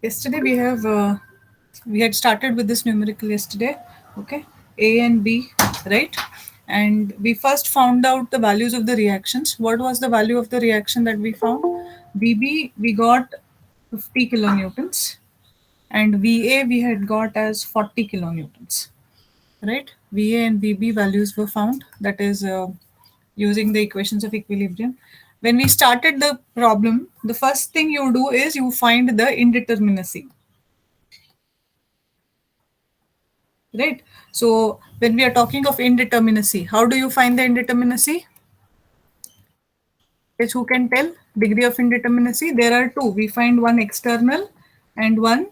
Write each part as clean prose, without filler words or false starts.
Yesterday we had started with this numerical yesterday, okay, A and B, right? And we first found out the values of the reactions. What was the value of the reaction that we found? VB we got 50 kilonewtons, and VA we had got as 40 kilonewtons, right? VA and VB values were found, that is using the equations of equilibrium. When we started the problem, the first thing you do is you find the indeterminacy, right? So when we are talking of indeterminacy, how do you find the indeterminacy? Yes, who can tell? Degree of indeterminacy, there are two. We find one external and one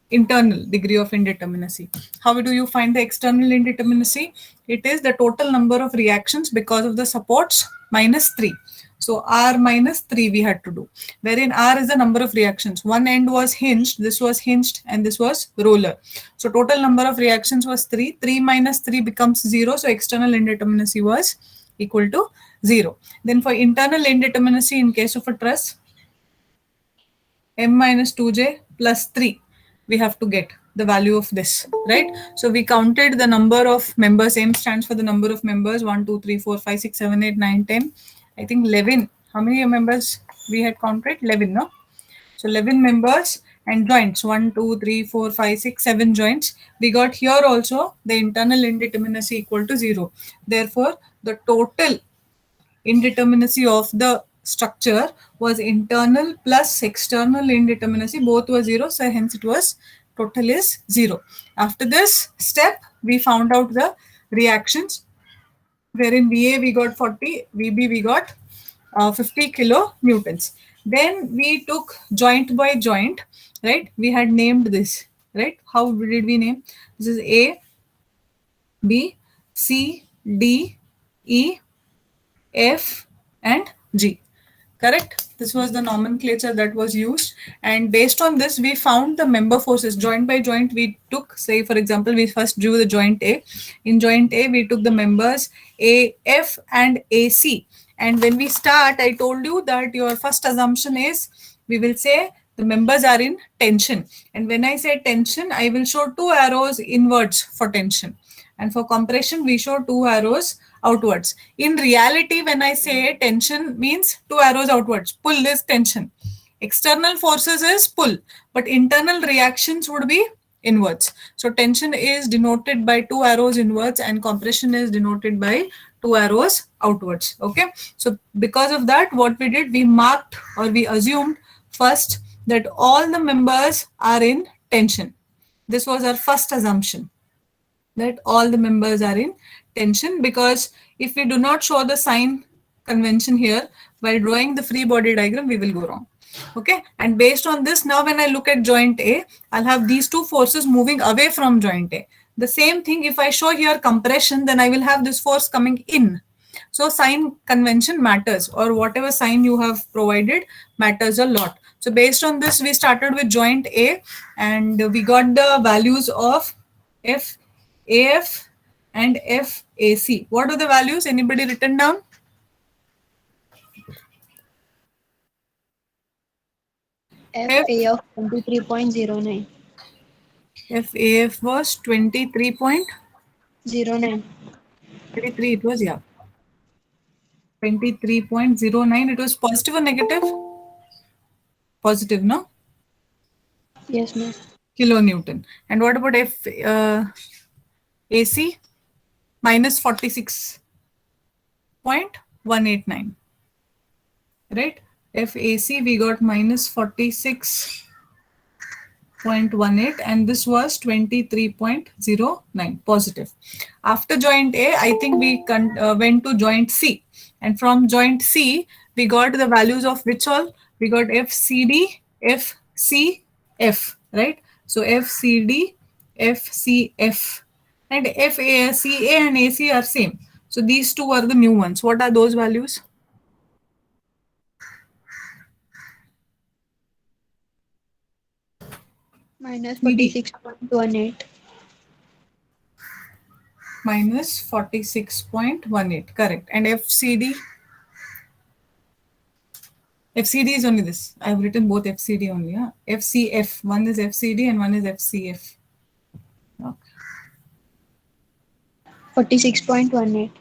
internal degree of indeterminacy. How do you find the external indeterminacy? It is the total number of reactions because of the supports minus 3. So R minus 3 we had to do, wherein R is the number of reactions. One end was hinged, this was hinged, and this was roller. So total number of reactions was 3. 3 minus 3 becomes 0. So external indeterminacy was equal to 0. Then for internal indeterminacy in case of a truss, m minus 2j plus 3, we have to get the value of this, right? So we counted the number of members. M stands for the number of members, 1 2 3 4 5 6 7 8 9 10. I think 11. How many members we had counted? 11, no? So 11 members and joints, 1 2 3 4 5 6 7 joints. We got here also the internal indeterminacy equal to 0. Therefore the total indeterminacy of the structure was internal plus external indeterminacy, both were 0, so hence it was total is 0. After this step we found out the reactions, wherein Va we got 40, Vb we got 50 kilonewtons. Then we took joint by joint, right? We had named this, right? How did we name? This is A, B, C, D, E, F, and G. Correct? This was the nomenclature that was used. And based on this, we found the member forces. Joint by joint, we took, say, for example, we first drew the joint A. In joint A, we took the members A, F, and AC. And when we start, I told you that your first assumption is we will say the members are in tension. And when I say tension, I will show two arrows inwards for tension. And for compression, we show two arrows outwards. In reality, when I say tension means two arrows outwards, pull is tension. External forces is pull, but internal reactions would be inwards. So tension is denoted by two arrows inwards and compression is denoted by two arrows outwards. Okay. So because of that, what we did, we marked or we assumed first that all the members are in tension. This was our first assumption, that all the members are in tension, because if we do not show the sign convention here while drawing the free body diagram, we will go wrong. Okay, and based on this, now when I look at joint A, I'll have these two forces moving away from joint A. The same thing, if I show here compression, then I will have this force coming in. So sign convention matters, or whatever sign you have provided matters a lot. So based on this, we started with joint A and we got the values of F, AF and FAC. What are the values? Anybody written down? FA of 23.09. FAF was 23.09. 09. 23 it was, yeah. 23.09. It was positive or negative? Positive, no? Yes, ma'am. Kilonewton. And what about AC? Minus 46.189. Right? FAC we got minus 46.18 and this was 23.09 positive. After joint A, I think we went to joint C, and from joint C we got the values of which all? We got FCD, FCF, right? So FCD, FCF, and FACA and AC are same. So these two are the new ones. What are those values? Minus 46.18. Minus 46.18, correct. And FCD? FCD is only this. I've written both FCD only. Huh? FCF. One is FCD and one is FCF. Okay. 46.18.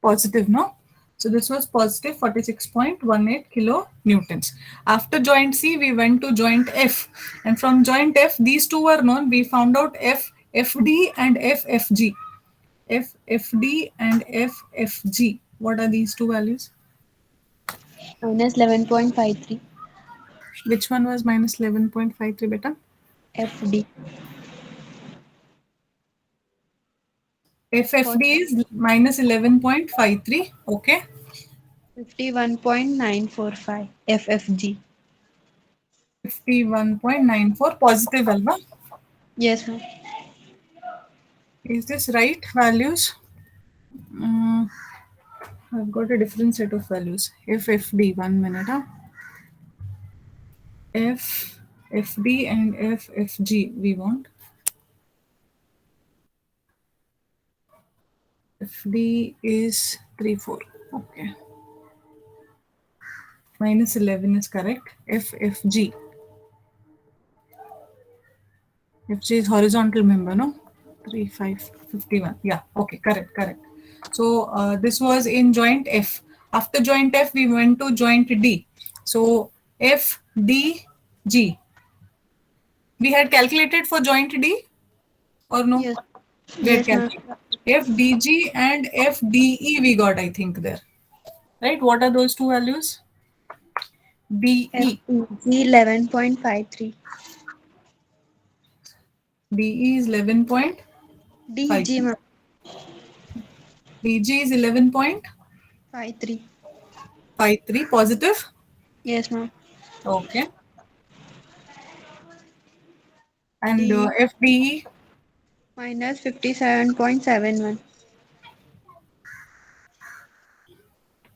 Positive, no? So this was positive 46.18 kilonewtons. After joint C, we went to joint F. And from joint F, these two were known. We found out FFD and FFG. FFD and FFG. What are these two values? Minus 11.53. Which one was minus 11.53, beta? FD. FFD is minus 11.53. Okay. 51.945. FFG. 51.94 positive, alva. Yes, ma'am. Is this right values? I've got a different set of values. FFD, 1 minute. Huh? FFD and FFG we want. FD is 34. Okay. Minus 11 is correct. FFG. FG is horizontal member, no? 3551. Yeah, okay, correct. So this was in joint F. After joint F, we went to joint D. So FDG. We had calculated for joint D or no? Yes. We had Yes, ma'am. calculated. FDG and FDE we got, I think, there. Right? What are those two values? DE. FEG 11.53. DE is 11.5. DG, ma'am. DG is 11.53 53. positive. Yes, ma'am. Okay. And D FDE minus 57.71.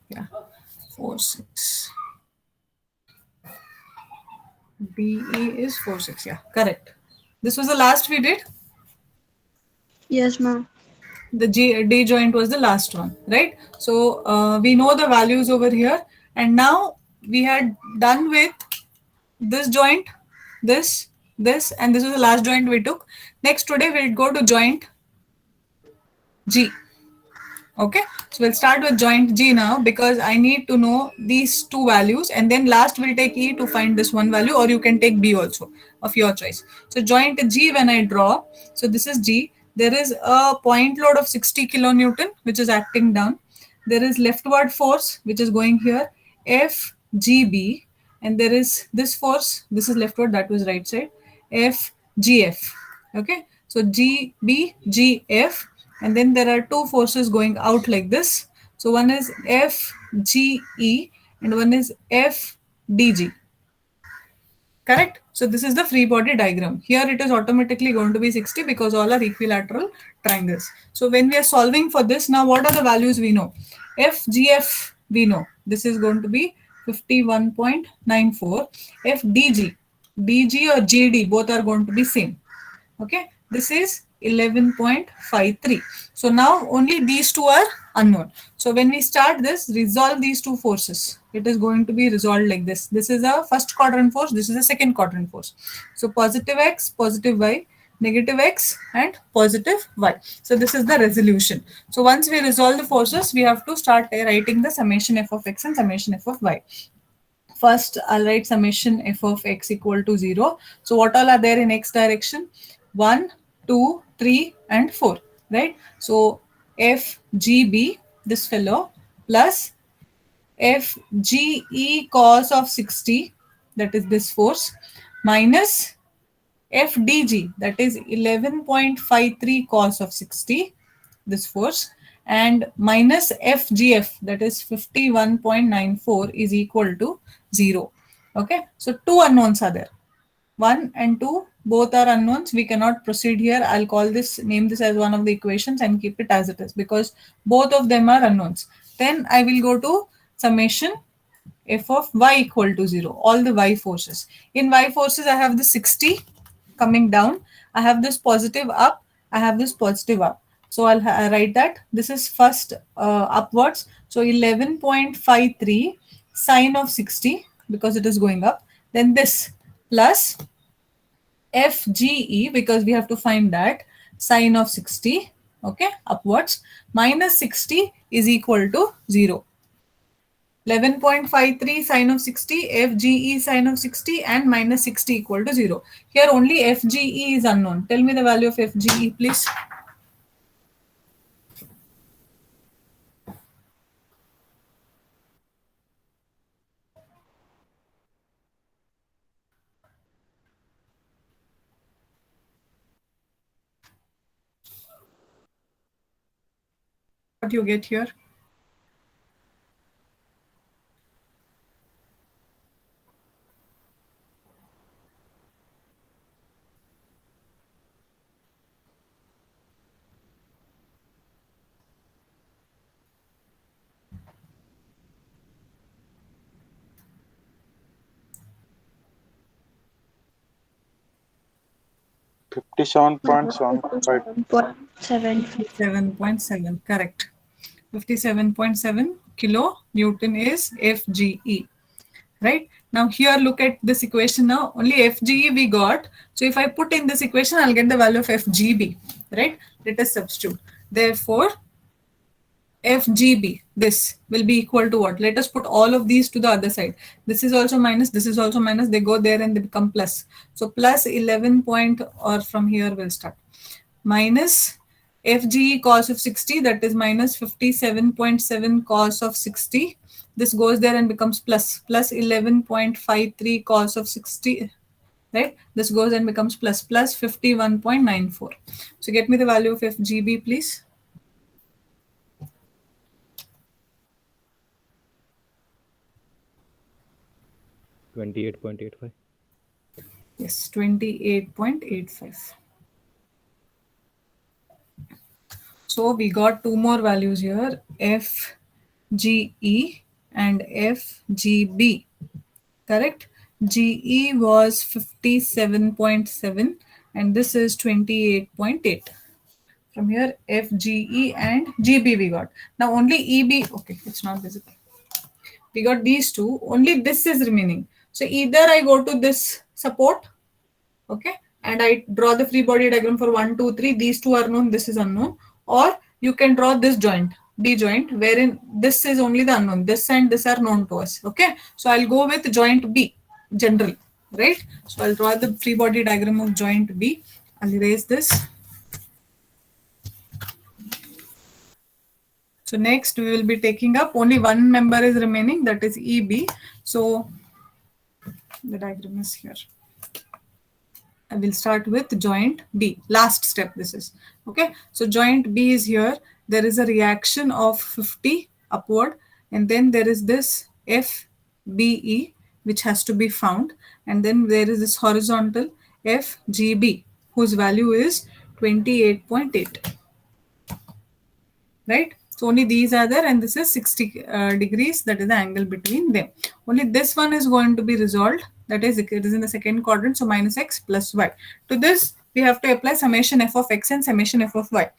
yeah 46. DE is 46. Yeah, correct. This was the last we did. Yes, ma'am. The D joint was the last one, right? So we know the values over here, and now we had done with this joint, this, and this was the last joint we took. Next today we'll go to joint G. Okay, so we'll start with joint G now because I need to know these two values, and then last we'll take E to find this one value, or you can take B also of your choice. So joint G, when I draw, so this is G, there is a point load of 60 kilonewton which is acting down. There is leftward force which is going here, FGB, and there is this force, this is leftward, that was right side, FGF. Okay, so GBGF, and then there are two forces going out like this. So one is FGE and one is FDG. Correct? So this is the free body diagram. Here it is automatically going to be 60 because all are equilateral triangles. So when we are solving for this, now what are the values we know? FGF we know. This is going to be 51.94. FDG, DG or GD, both are going to be same. Okay, this is 11.53. So now only these two are unknown. So when we start this, resolve these two forces. It is going to be resolved like this. This is a first quadrant force. This is a second quadrant force. So positive x, positive y, negative x and positive y. So this is the resolution. So once we resolve the forces, we have to start writing the summation f of x and summation f of y. First, I'll write summation f of x equal to 0. So what all are there in x direction? 1, 2, 3 and 4, right? So FGB, this fellow, plus FGE cos of 60, that is this force, minus FDG, that is 11.53 cos of 60, this force, and minus FGF, that is 51.94, is equal to 0. Okay, so two unknowns are there. 1 and 2, both are unknowns. We cannot proceed here. I'll call this, name this as one of the equations and keep it as it is because both of them are unknowns. Then I will go to summation f of y equal to 0, all the y forces. In y forces, I have the 60 coming down. I have this positive up. I have this positive up. So I'll write that. This is first upwards. So 11.53 sine of 60. because it is going up. Then this plus FGE, because we have to find that sine of 60, okay, upwards, minus 60 is equal to 0. 11.53 sine of 60, FGE sine of 60, and minus 60 equal to 0. Here only FGE is unknown. Tell me the value of FGE, please. What you get here? Fifty-seven point seven five. 7.7. 57.7, correct. 57.7 kilo Newton is FGE. Right now, here look at this equation. Now only FGE we got. So if I put in this equation, I'll get the value of FGB. Right? Let us substitute. Therefore, FGB, this will be equal to what? Let us put all of these to the other side. This is also minus, this is also minus. They go there and they become plus. So plus 11 point, or from here we'll start. Minus FGE cos of 60, that is minus 57.7 cos of 60. This goes there and becomes plus 11.53 cos of 60. Right? This goes and becomes plus 51.94. So get me the value of FGB, please. $28.85. Yes, 28.85. So we got two more values here, FGE and FGB. Correct? GE was 57.7 and this is 28.8. From here, FGE and GB we got. Now only EB, okay, it's not visible. We got these two, only this is remaining. So either I go to this support, okay, and I draw the free body diagram for 1, 2, 3. These two are known, this is unknown. Or you can draw this joint, D joint, wherein this is only the unknown. This and this are known to us. Okay, so I'll go with joint B, general, right? So I'll draw the free body diagram of joint B. I'll erase this. So next we will be taking up only one member is remaining, that is EB. So the diagram is here. I will start with joint B. Last step this is. Okay. So joint B is here. There is a reaction of 50 upward, and then there is this FBE which has to be found, and then there is this horizontal FGB whose value is 28.8. Right? So only these are there, and this is 60 degrees, that is the angle between them. Only this one is going to be resolved, that is it is in the second quadrant, so minus x plus y. To this we have to apply summation f of x and summation f of y.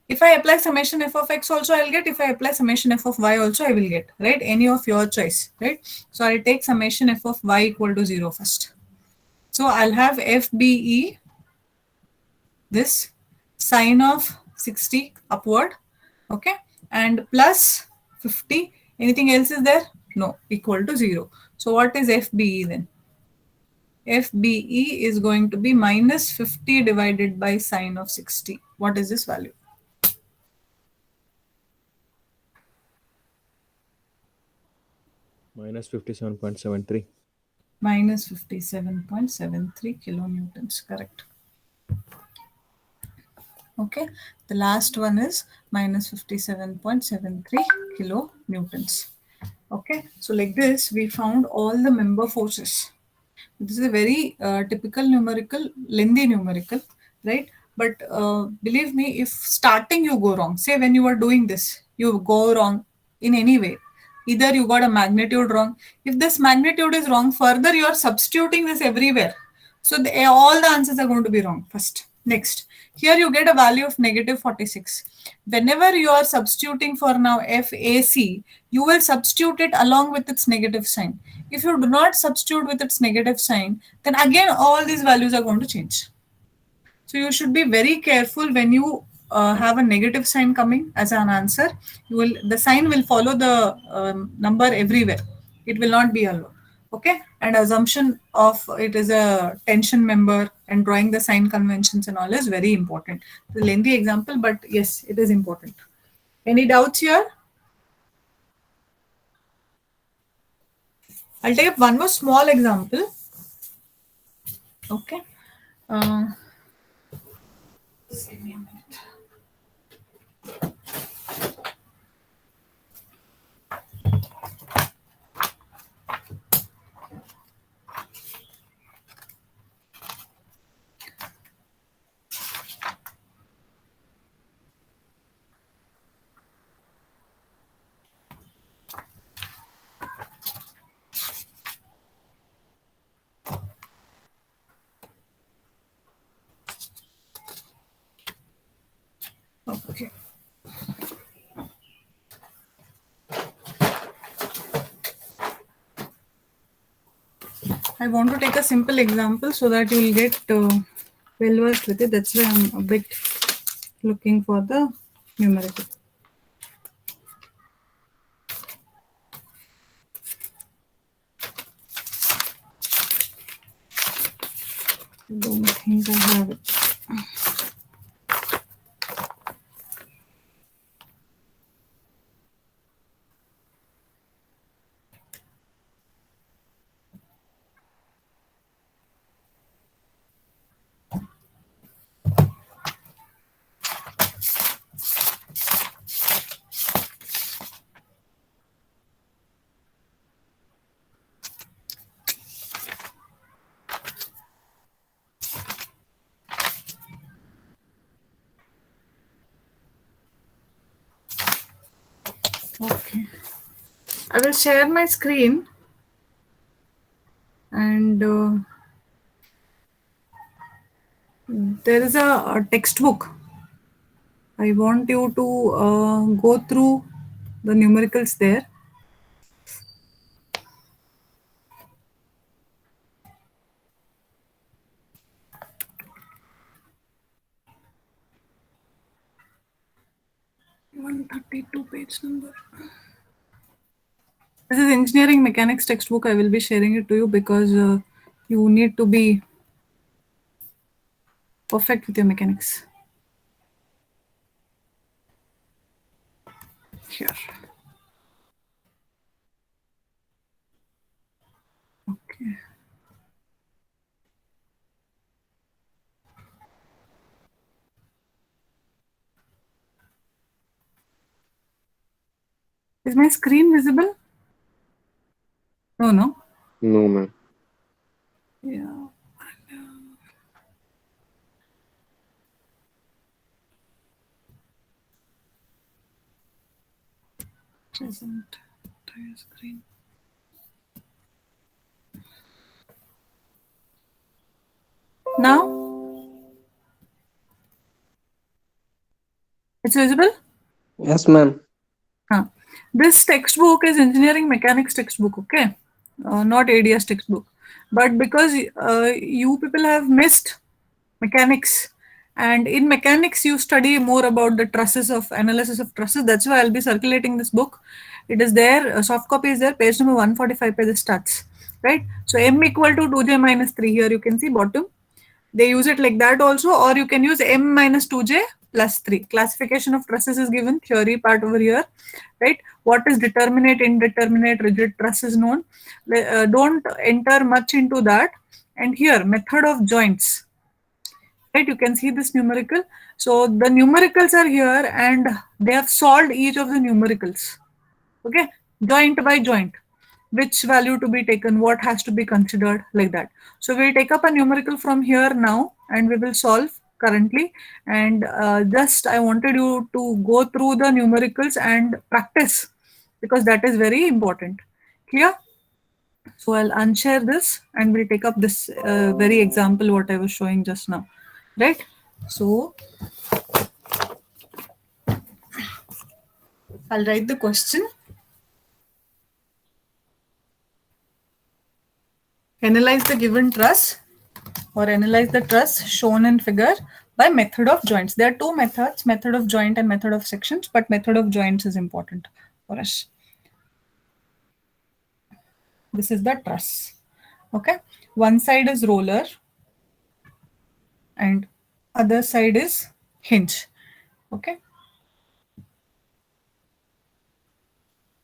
If I apply summation f of x also I'll get, if I apply summation f of y also I will get, right? Any of your choice, right? So I'll take summation f of y equal to 0 first. So I'll have FBE, this sine of 60 upward, okay, and plus 50. Anything else is there? No, equal to 0. So what is FBE then? FBE is going to be minus 50 divided by sine of 60. What is this value? Minus 57.73. Minus 57.73 kilonewtons, correct. Okay, the last one is minus 57.73 kilonewtons. Okay, so like this, we found all the member forces. This is a very typical numerical, lengthy numerical, right? But believe me, if starting you go wrong, say when you are doing this, you go wrong in any way. Either you got a magnitude wrong. If this magnitude is wrong, further you are substituting this everywhere. So all the answers are going to be wrong first. Next, here you get a value of negative 46. Whenever you are substituting for now FAC, you will substitute it along with its negative sign. If you do not substitute with its negative sign, then again all these values are going to change. So you should be very careful when you have a negative sign coming as an answer. The sign will follow the number everywhere. It will not be alone. Okay, and assumption of it is a tension member and drawing the sign conventions and all is very important. It's a lengthy example, but yes, it is important. Any doubts here? I'll take up one more small example. Okay. Just give me a minute. Okay. I want to take a simple example so that you will get well versed with it. That's why I'm a bit looking for the numerical. I don't think I have it. Okay. I will share my screen and there is a textbook. I want you to go through the numericals there. Page number. This is engineering mechanics textbook. I will be sharing it to you because you need to be perfect with your mechanics. Here. Okay. Is my screen visible? No, no. No, ma'am. Yeah. Present entire screen. Now it's visible. Yes, ma'am. This textbook is engineering mechanics textbook, okay, not ADS textbook. But because you people have missed mechanics, and in mechanics you study more about the trusses of analysis of trusses. That's why I'll be circulating this book. It is there. A soft copy is there. Page number 145 page starts. Right. So m equal to 2j minus 3. Here you can see bottom. They use it like that also, or you can use m minus 2j plus 3. Classification of trusses is given, theory part over here, right? What is determinate, indeterminate, rigid truss is known. Don't enter much into that. And here, method of joints, right? You can see this numerical. So the numericals are here and they have solved each of the numericals, okay? Joint by joint. Which value to be taken, what has to be considered, like that. So we'll take up a numerical from here now and we will solve currently. And just I wanted you to go through the numericals and practice because that is very important. Clear? So I'll unshare this and we'll take up this very example what I was showing just now. Right? So I'll write the question. Analyze the given truss or analyze the truss shown in figure by method of joints. There are two methods, method of joint and method of sections, but method of joints is important for us. This is the truss. Okay. One side is roller and other side is hinge. Okay.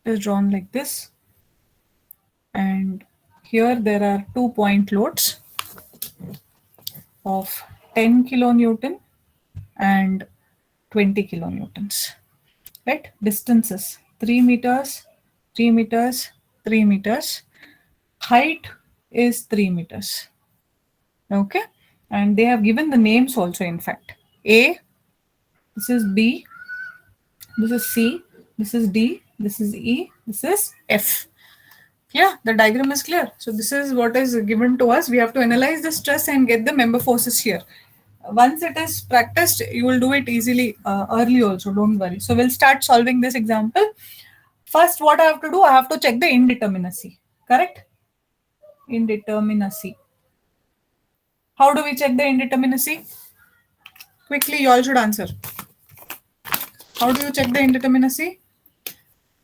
It is drawn like this. And here there are 2 point loads of 10 kilonewton and 20 kilonewtons. Right? Distances 3 meters, 3 meters, 3 meters. Height is 3 meters. Okay. And they have given the names also, in fact. A, this is B, this is C, this is D, this is E, this is F. Yeah, the diagram is clear. So this is what is given to us. We have to analyze the stress and get the member forces here. Once it is practiced, you will do it easily early also, don't worry. So we'll start solving this example. First, what I have to do, I have to check the indeterminacy, correct? Indeterminacy. How do we check the indeterminacy? Quickly, you all should answer. How do you check the indeterminacy?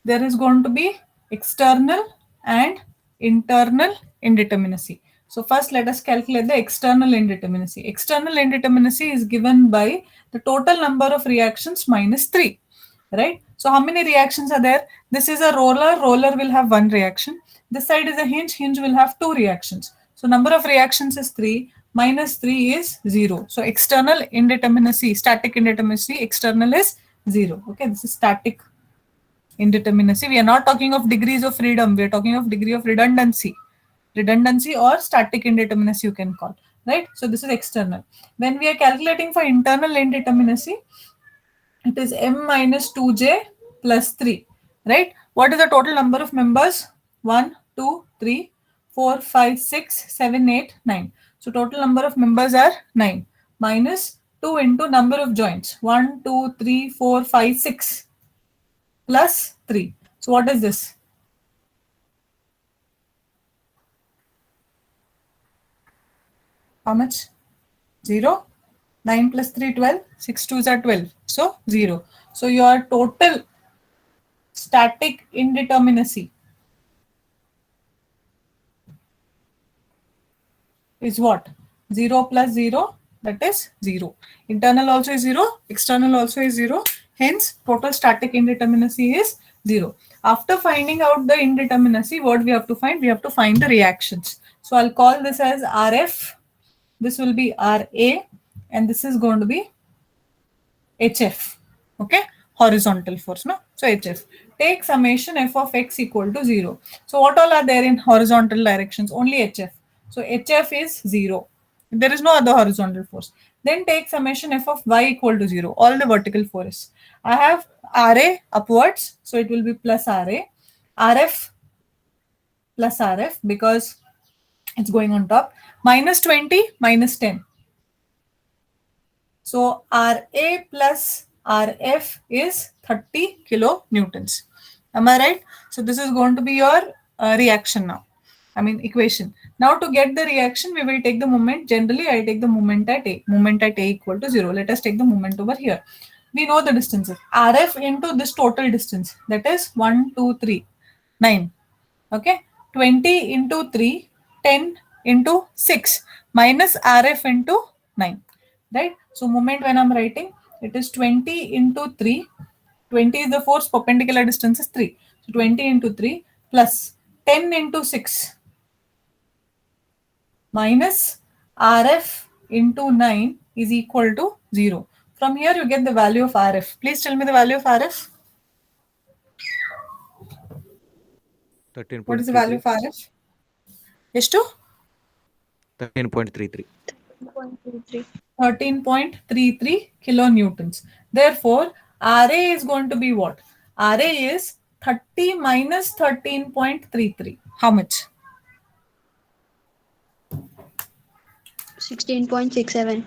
There is going to be external and internal indeterminacy. So first let us calculate the external indeterminacy. External indeterminacy is given by the total number of reactions minus 3. Right? So how many reactions are there? This is a roller, roller will have 1 reaction. This side is a hinge, hinge will have 2 reactions. So number of reactions is 3, minus 3 is 0. So external indeterminacy, static indeterminacy, external is 0. Okay, this is static indeterminacy. We are not talking of degrees of freedom. We are talking of degree of redundancy. Redundancy or static indeterminacy you can call. Right? So this is external. When we are calculating for internal indeterminacy, it is m minus 2j plus 3. Right? What is the total number of members? 1, 2, 3, 4, 5, 6, 7, 8, 9. So total number of members are 9 minus 2 into number of joints. 1, 2, 3, 4, 5, 6 plus 3. So what is this? How much? 0. 9 plus 3, 12. 6 2s are 12. So 0. So your total static indeterminacy is what? 0 plus 0, that is 0. Internal also is 0. External also is 0. Hence, total static indeterminacy is 0. After finding out the indeterminacy, what we have to find? We have to find the reactions. So I'll call this as RF. This will be RA. And this is going to be HF. Okay. Horizontal force. No? So HF. Take summation f of x equal to 0. So what all are there in horizontal directions? Only HF. So HF is 0. There is no other horizontal force. Then take summation f of y equal to 0. All the vertical force. I have RA upwards. So it will be plus RA. RF plus RF because it's going on top. Minus 20, minus 10. So RA plus RF is 30 kilonewtons. Am I right? So this is going to be your reaction now. I mean equation. Now to get the reaction, we will take the moment. Generally, I take the moment at A. Moment at A equal to 0. Let us take the moment over here. We know the distances. RF into this total distance. That is 1, 2, 3, 9. Okay. 20 into 3, 10 into 6 minus RF into 9. Right? So moment when I'm writing, it is 20 into 3. 20 is the force, perpendicular distance is 3. So 20 into 3 plus 10 into 6 minus RF into 9 is equal to 0. From here you get the value of RF. Please tell me the value of RF. 13.33. What is the value of RF? ಎಷ್ಟು? 13.33. 13.33 kilonewtons. Therefore, RA is going to be what? RA is 30 minus 13.33. How much? 16.67.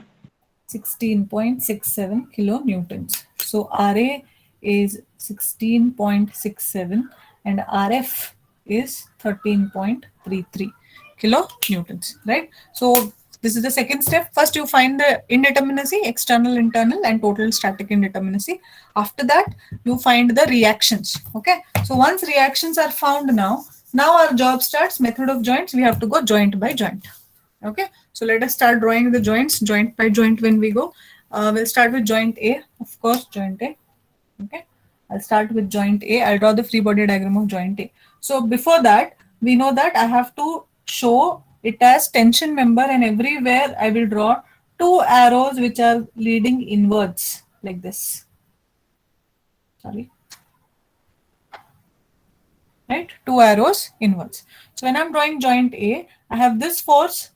16.67 kilonewtons. So RA is 16.67 and RF is 13.33 kilonewtons, right? So this is the second step. First, you find the indeterminacy, external, internal, and total static indeterminacy. After that, you find the reactions. Okay. So once reactions are found now our job starts. Method of joints. We have to go joint by joint. Okay. So let us start drawing the joints, joint by joint when we go. We'll start with joint A, of course, joint A. Okay. I'll start with joint A. I'll draw the free body diagram of joint A. So before that, we know that I have to show it as tension member, and everywhere I will draw two arrows which are leading inwards like this. Sorry. Right? Two arrows inwards. So when I'm drawing joint A, I have this force,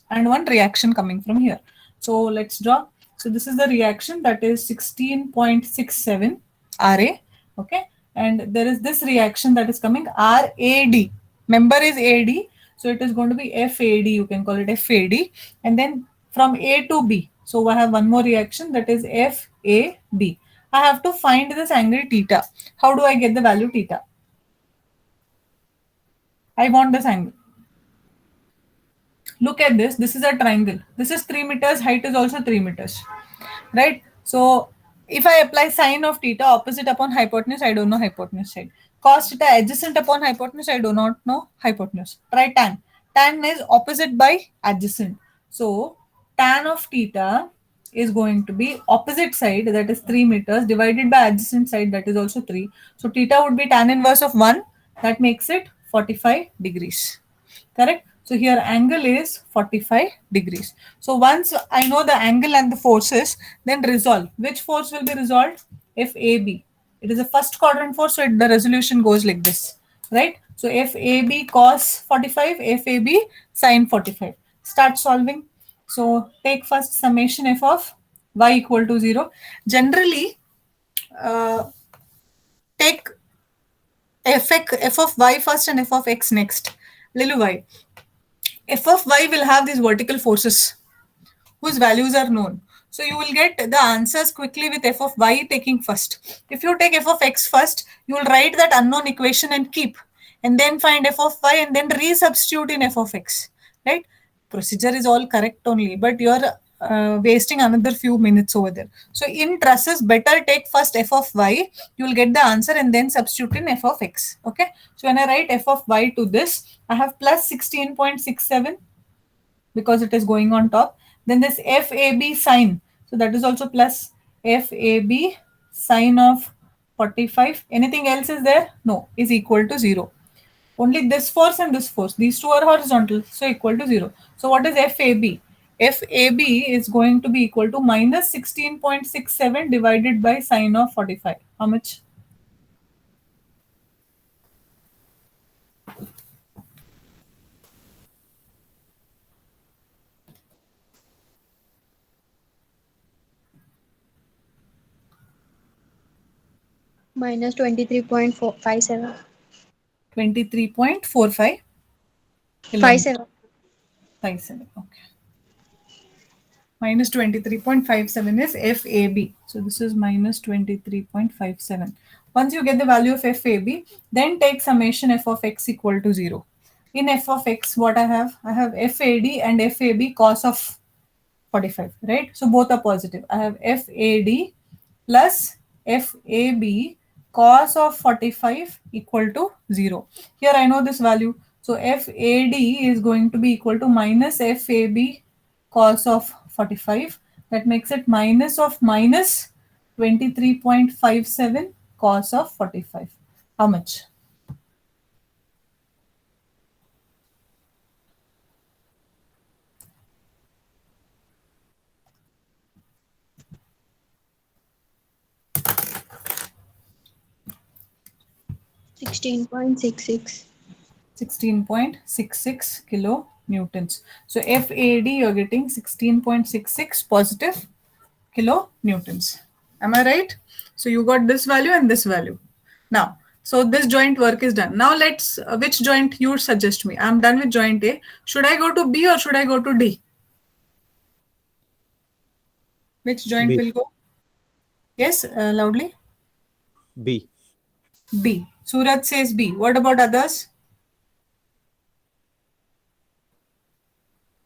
and one reaction coming from here. So let's draw. So this is the reaction, that is 16.67 RA. Okay. And there is this reaction that is coming RAD. Member is AD. So it is going to be FAD. You can call it FAD. And then from A to B. So I have one more reaction, that is FAB. I have to find this angle theta. How do I get the value theta? I want this angle. Look at this. This is a triangle. This is 3 meters. Height is also 3 meters. Right? So if I apply sine of theta opposite upon hypotenuse, I don't know hypotenuse side. Cos theta adjacent upon hypotenuse, I do not know hypotenuse. Try tan. Tan is opposite by adjacent. So tan of theta is going to be opposite side, that is 3 meters, divided by adjacent side, that is also 3. So theta would be tan inverse of 1. That makes it 45 degrees. Correct? So here angle is 45 degrees. So once I know the angle and the forces, then resolve. Which force will be resolved? FAB. It is a first quadrant force, so the resolution goes like this. Right? So FAB cos 45, FAB sin 45. Start solving. So take first summation f of y equal to 0. Generally, take f of y first and f of x next. Little y. F of y will have these vertical forces whose values are known. So you will get the answers quickly with f of y taking first. If you take f of x first, you will write that unknown equation and keep, and then find f of y and then resubstitute in f of x. Right? Procedure is all correct only, but you are wasting another few minutes over there. So in trusses, better take first f of y, you will get the answer and then substitute in f of x. Okay. So when I write f of y to this, I have plus 16.67 because it is going on top. Then this FAB sine. So that is also plus FAB sine of 45. Anything else is there? No, is equal to 0. Only this force and this force. These two are horizontal, so equal to 0. So what is FAB? FAB is going to be equal to minus 16.67 divided by sine of 45. How much? Minus 23.57. 23.45 57. 57. Okay. Minus 23.57 is FAB. So this is minus 23.57. Once you get the value of FAB, then take summation f of x equal to 0. In f of x, what I have? I have FAD and FAB cos of 45, right? So both are positive. I have FAD plus FAB cos of 45 equal to 0. Here I know this value. So FAD is going to be equal to minus FAB cos of 45. That makes it minus of minus 23.57 cos of 45. How much? $16.66. 16.66 kilonewtons. So FAD you're getting 16.66 positive kilonewtons. Am I right? So you got this value and this value. Now, so this joint work is done. Now let's, which joint you suggest me? I'm done with joint A. Should I go to B or should I go to D? Which joint B. will go? Yes, loudly. B. B. Suraj says B. What about others?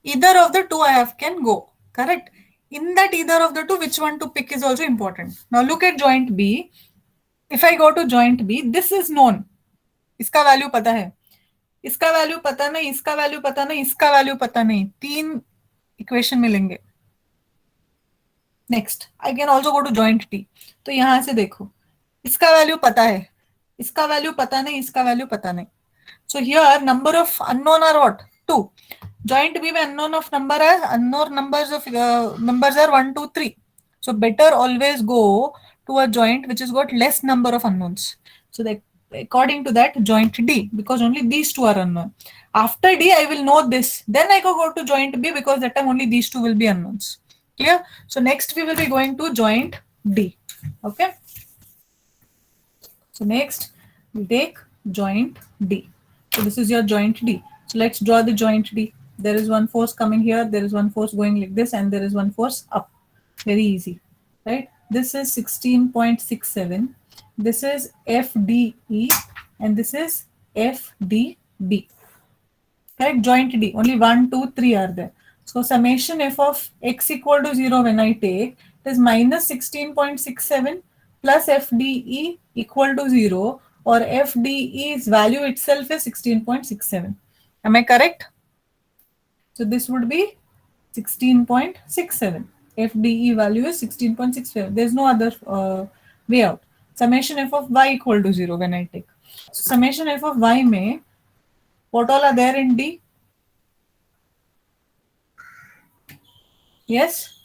Either of the two I have can go. Correct. In that either of the two, which one to pick is also important. Now look at joint B. If I go to joint B, this is known. इसका value पता है, इसका value पता नहीं, इसका value पता नहीं, इसका वैल्यू पता नहीं, तीन इक्वेशन मिलेंगे. Next I can also go to joint T. तो यहां से देखो, इसका वैल्यू पता है, इसका वैल्यू पता नहीं, इसका वैल्यू पता नहीं. So here number of unknown are what? 2. Joint B में unknown of number है, unknown numbers of members are 1, 2, 3. So better always go to a joint which has got less number of unknowns. So that according to that, joint D, because only these two are unknown. After D, I will know this. Then I go to joint B because that time only these two will be unknowns. Clear? So next we will be going to joint D. Okay. So next we take joint D. So this is your joint D. So let's draw the joint D. There is one force coming here, there is one force going like this, and there is one force up. Very easy, right? This is 16.67. This is FDE, and this is FDB. Correct? Joint D. Only 1, 2, 3 are there. So summation f of x equal to 0 when I take, it is minus 16.67 plus FDE equal to 0, or FDE's value itself is 16.67. Am I correct? So this would be 16.67. FDE value is 16.67. There is no other way out. Summation f of y equal to 0 when I take. So summation f of y may, what all are there in D? Yes?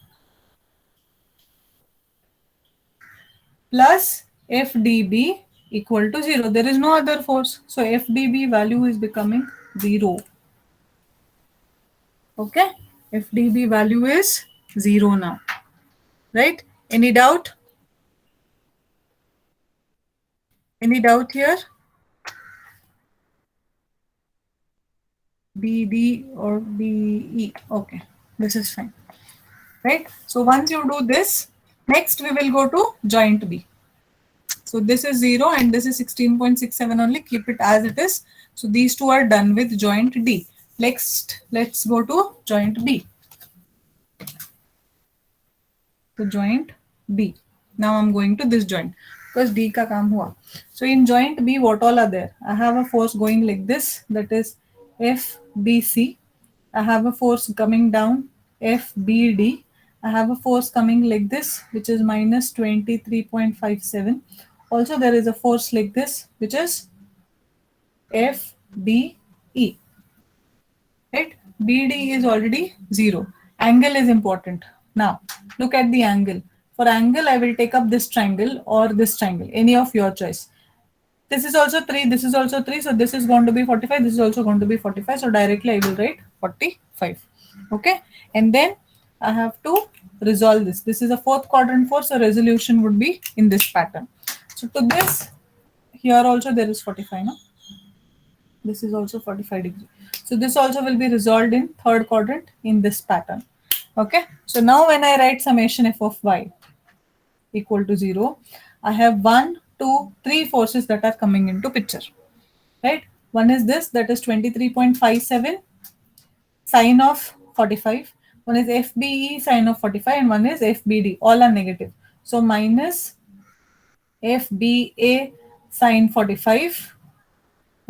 Plus FDB equal to 0. There is no other force. So FDB value is becoming 0. Okay, FDB value is 0 now, right? Any doubt? Any doubt here? BD or BE? Okay, this is fine, right? So once you do this, next we will go to joint B. So this is 0 and this is 16.67 only. Keep it as it is. So these two are done with joint D. Next, let's go to joint B. So joint B. Now I'm going to this joint because D ka kaam hua. So in joint B, what all are there? I have a force going like this, that is FBC. I have a force coming down, FBD. I have a force coming like this, which is minus 23.57. Also, there is a force like this, which is FBE. Right? BD is already 0. Angle is important. Now, look at the angle. For angle, I will take up this triangle or this triangle, any of your choice. This is also 3, this is also 3, so this is going to be 45, this is also going to be 45, so directly I will write 45. Okay, and then I have to resolve this. This is a fourth quadrant force, so resolution would be in this pattern. So to this, here also there is 45 now. This is also 45 degrees. So this also will be resolved in third quadrant in this pattern. Okay, so now when I write summation f of y equal to 0, I have 1, 2, 3 forces that are coming into picture, right? One is this, that is 23.57 sine of 45. One is FBE sine of 45 and one is FBD. All are negative. So minus FBA sine 45.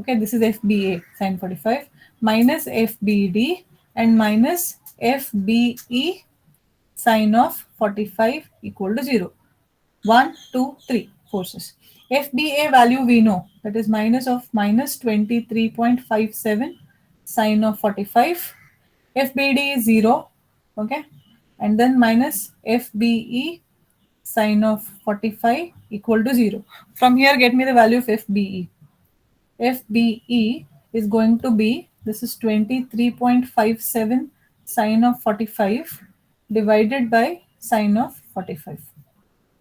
Okay, this is FBA sine 45 minus FBD and minus FBE sine of 45 equal to 0. 1, 2, 3 forces. FBA value we know, that is minus 23.57 sine of 45. FBD is 0, okay, and then minus FBE sine of 45 equal to 0. From here, get me the value of FBE. FBE is going to be, this is 23.57 sine of 45 divided by sine of 45.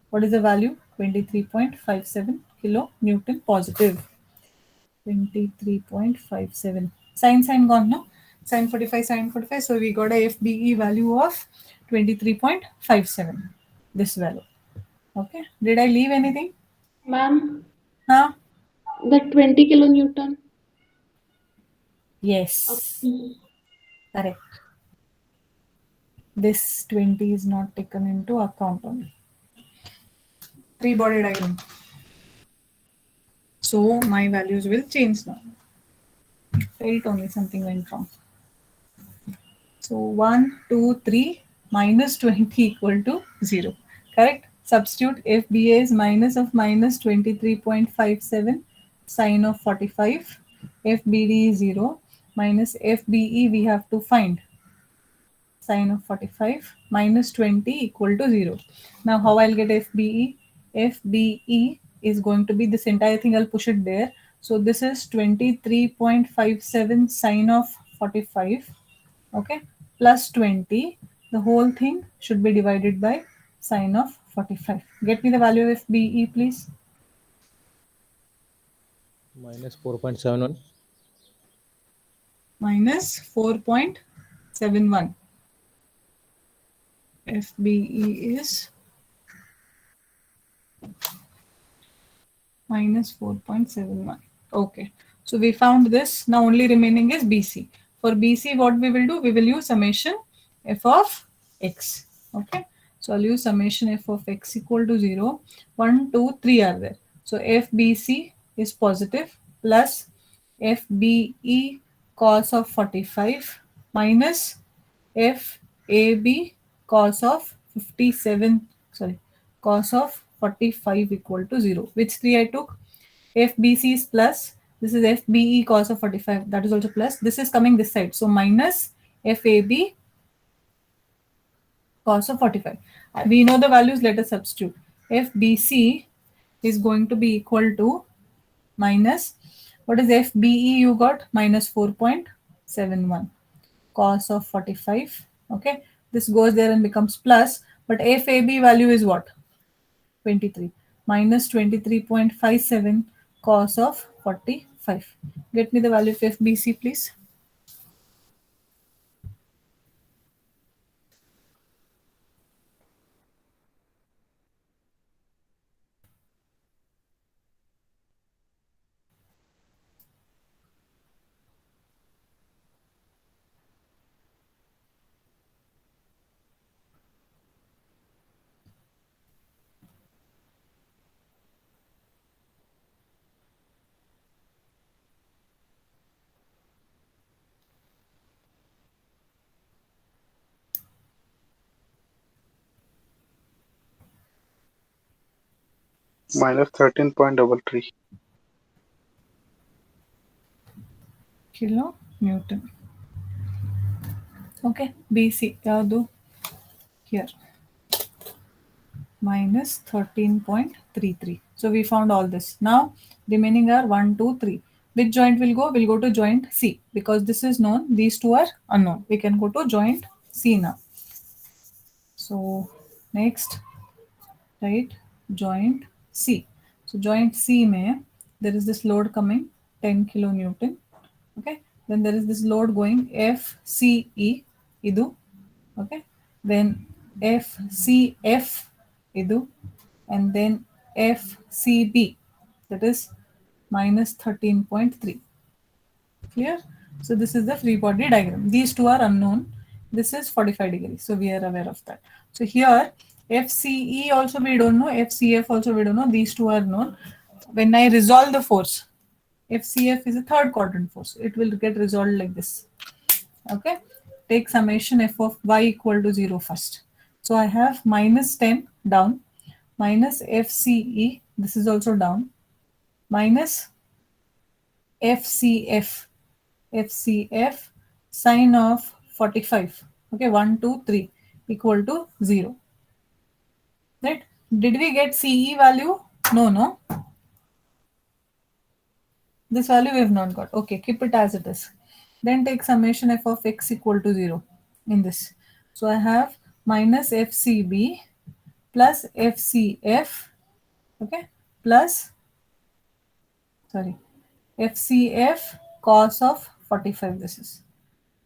What is the value? 23.57 kilonewton positive. 23.57. Sine gone, no? Sin 45, sin 45. So we got a FBE value of 23.57. This value. Okay. Did I leave anything? Ma'am, Huh? the 20 kilonewton. Yes. Correct. This 20 is not taken into account only. Three body diagram. So my values will change now. Felt only something went wrong. So 1, 2, 3 minus 20 equal to 0. Correct? Substitute FBA is minus of minus 23.57 sine of 45. FBD is 0 minus FBE we have to find. Sine of 45 minus 20 equal to 0. Now how I'll get FBE? FBE is going to be this entire thing, I'll push it there. So this is 23.57 sine of 45, okay, plus 20. The whole thing should be divided by sine of 45. Get me the value of FBE, please. minus 4.71. Minus 4.71. FBE is minus 4.71. Okay, so we found this. Now only remaining is BC. For BC, what we will do? We will use summation f of x. Okay, so I'll use summation f of x equal to 0. 1, 2, 3 are there. So FBC is positive plus FBE cos of 45 minus FAB cos of 57, sorry, cos of 45 equal to 0. Which 3 I took? FBC is plus, this is FBE cos of 45, that is also plus, this is coming this side, so minus FAB cos of 45. We know the values, let us substitute. FBC is going to be equal to minus, what is FBE you got? Minus 4.71 cos of 45. Okay, this goes there and becomes plus, but FAB value is what? 23 minus 23.57 cos of 45. Get me the value of FBC, please. minus 13.33. Kilo Newton. Okay, BC yadu here minus 13.33. So we found all this. Now remaining are 1, 2, 3. Which joint will go? We'll go to joint C because this is known. These two are unknown. We can go to joint C now. So next, right, joint C. So joint C mein there is this load coming 10 kilonewton. Okay, then there is this load going FCE idu. Okay, then FCF idu, and then FCB, that is minus 13.3. Clear? So this is the free body diagram. These two are unknown. This is 45 degrees. So we are aware of that. So here FCE also we don't know. FCF also we don't know. These two are known. When I resolve the force, FCF is a third quadrant force. It will get resolved like this. Okay. Take summation f of y equal to 0 first. So I have minus 10 down, minus FCE, this is also down, minus FCF, FCF sine of 45. Okay, 1, 2, 3 equal to 0. Right? Did we get CE value? No, no. This value we have not got. Okay, keep it as it is. Then take summation f of x equal to 0 in this. So I have minus FCB plus FCF, okay, plus, sorry, FCF cos of 45 this is.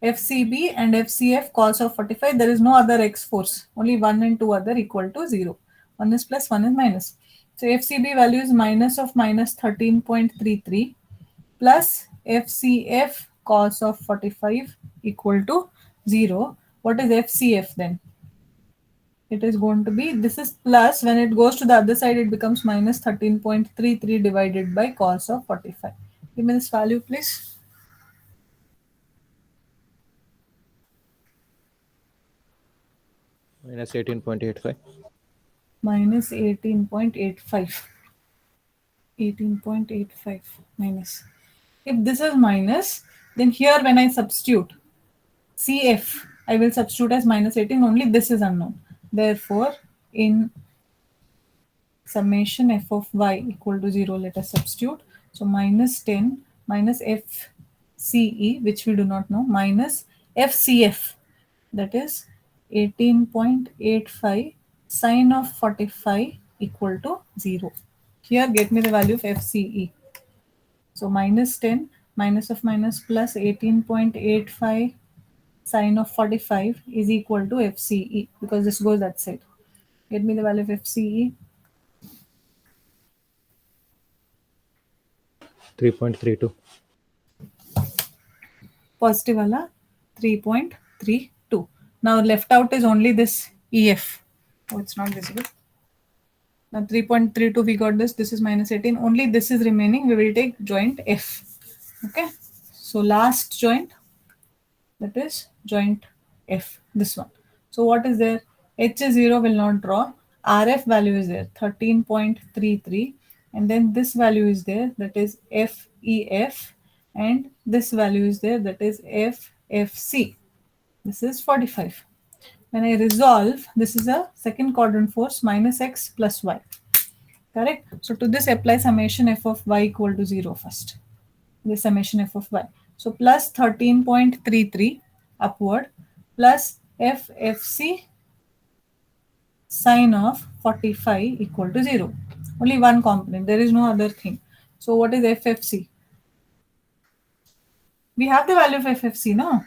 FCB and FCF cos of 45, there is no other x force, only 1 and 2 other equal to 0. 1 is plus, 1 is minus. So FCB value is minus of minus 13.33 plus FCF cos of 45 equal to 0. What is FCF then? It is going to be, this is plus, when it goes to the other side, it becomes minus 13.33 divided by cos of 45. Give me this value, please. Minus 18.85. Minus 18.85. 18.85 minus. If this is minus, then here when I substitute CF, I will substitute as minus 18, only this is unknown. Therefore, in summation f of y equal to 0, let us substitute. So minus 10 minus FCE, which we do not know, minus FCF, that is 18.85 sine of 45 equal to 0. Here get me the value of FCE. So minus 10 minus of minus plus 18.85 sine of 45 is equal to FCE, because this goes that side. Get me the value of FCE. 3.32. Positive wala 3.32. Now left out is only this EF. Oh, it's not visible. Now 3.32 we got this. This is minus 18. Only this is remaining. We will take joint F. Okay. So last joint, that is joint F. This one. So what is there? H0 will not draw. RF value is there, 13.33. And then this value is there, that is FEF. And this value is there, that is FFC. This is 45. When I resolve, this is a second quadrant force, minus x plus y. Correct? So to this apply summation f of y equal to 0 first. The summation f of y. So plus 13.33 upward plus FFC sine of 45 equal to 0. Only one component. There is no other thing. So what is FFC? We have the value of FFC, no?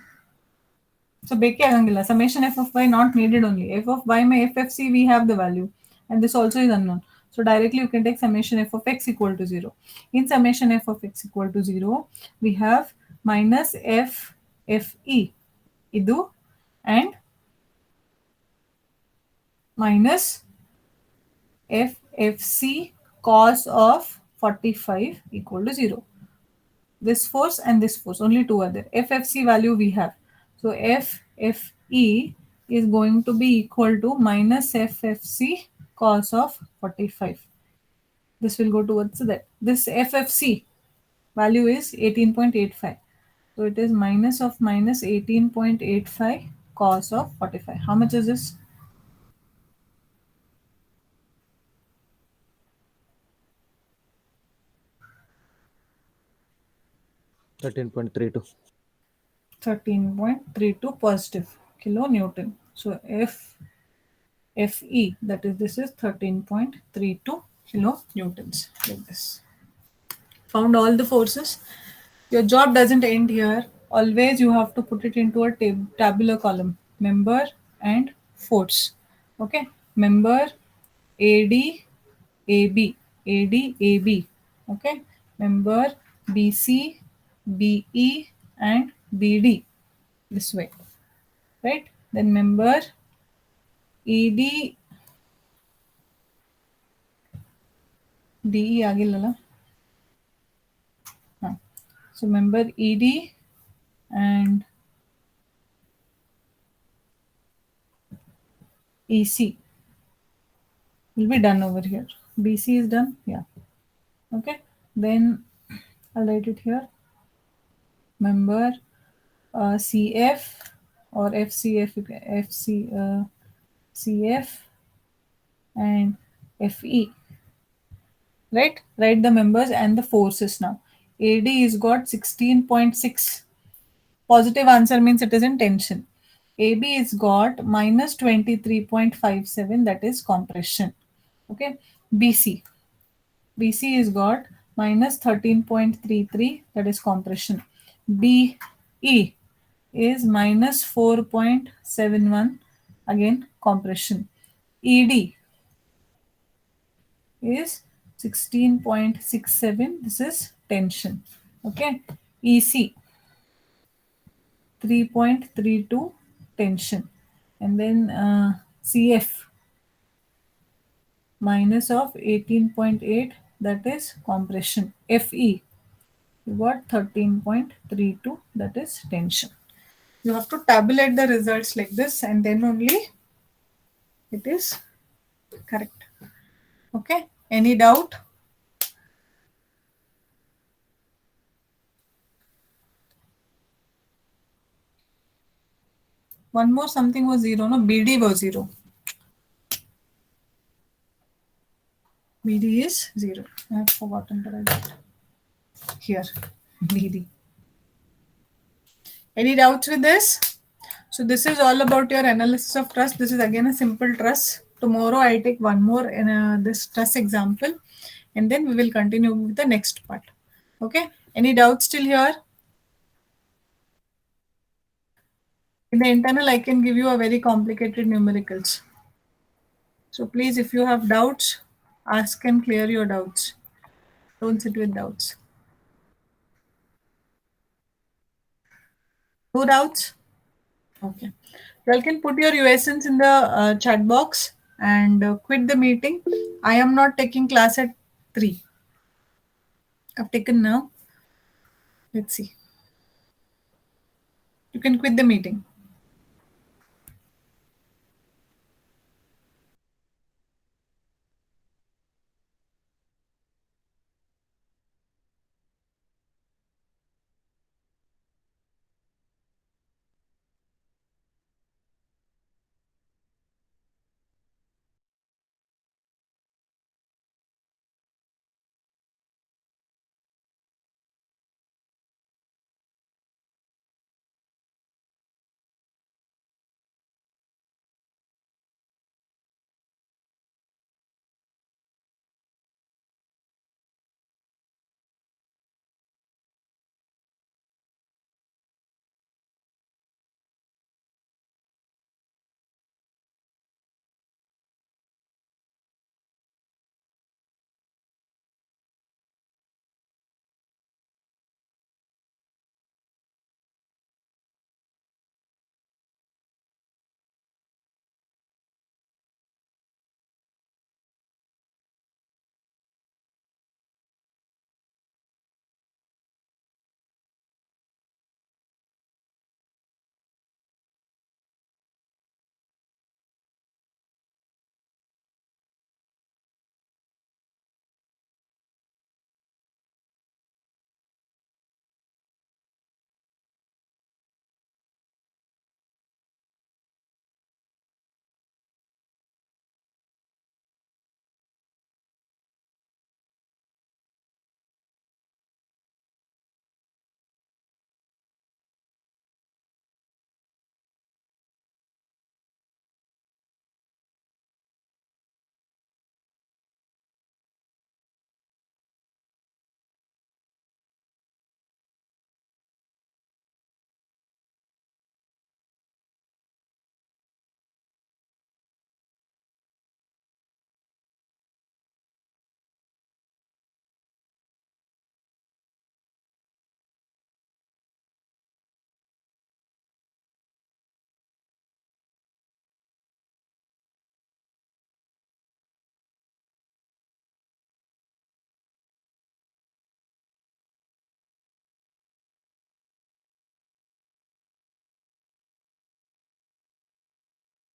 So beke agangilla. Summation f of y not needed only. F of y may FFC we have the value. And this also is unknown. So directly you can take summation f of x equal to 0. In summation f of x equal to 0, we have minus FFE. Idu and minus FFC cos of 45 equal to 0. This force and this force, only two are there. FFC value we have. So FFE is going to be equal to minus FFC cos of 45. This will go towards that. This FFC value is 18.85. So it is minus of minus 18.85 cos of 45. How much is this? $13.32. 13.32 positive kilonewton. So FE, that is, this is 13.32 kilonewtons, like this. Found all the forces. Your job doesn't end here. Always you have to put it into a tabular column. Member and force. Okay. Member AD, AB. AD, AB. Okay. Member BC, BE and BD. This way. Right. Then member ED, DE agillala. So member ED and EC will be done over here. BC is done. Yeah. Okay. Then I'll write it here. Member CF or FCF, CF and FE. Right? Write the members and the forces now. AD is got 16.6. Positive answer means it is in tension. AB is got minus 23.57, that is compression. Okay. BC is got minus 13.33, that is compression. BE is minus 4.71, again compression. ED is 16.67, this is tension. Okay, EC 3.32 tension, and then CF minus of 18.8, that is compression. FE, you got 13.32, that is tension. You have to tabulate the results like this, and then only it is correct. Okay, any doubt? One more something was 0, no? BD was 0. BD is 0. I have forgotten to write it here. BD. Any doubts with this? So this is all about your analysis of truss. This is again a simple truss. Tomorrow I take one more in this truss example, and then we will continue with the next part. Okay. Any doubts still here? In the internal, I can give you a very complicated numericals. So please, if you have doubts, ask and clear your doubts. Don't sit with doubts. No doubts? Okay. You all can put your USNs in the chat box and quit the meeting. I am not taking class at 3. I've taken now. Let's see. You can quit the meeting.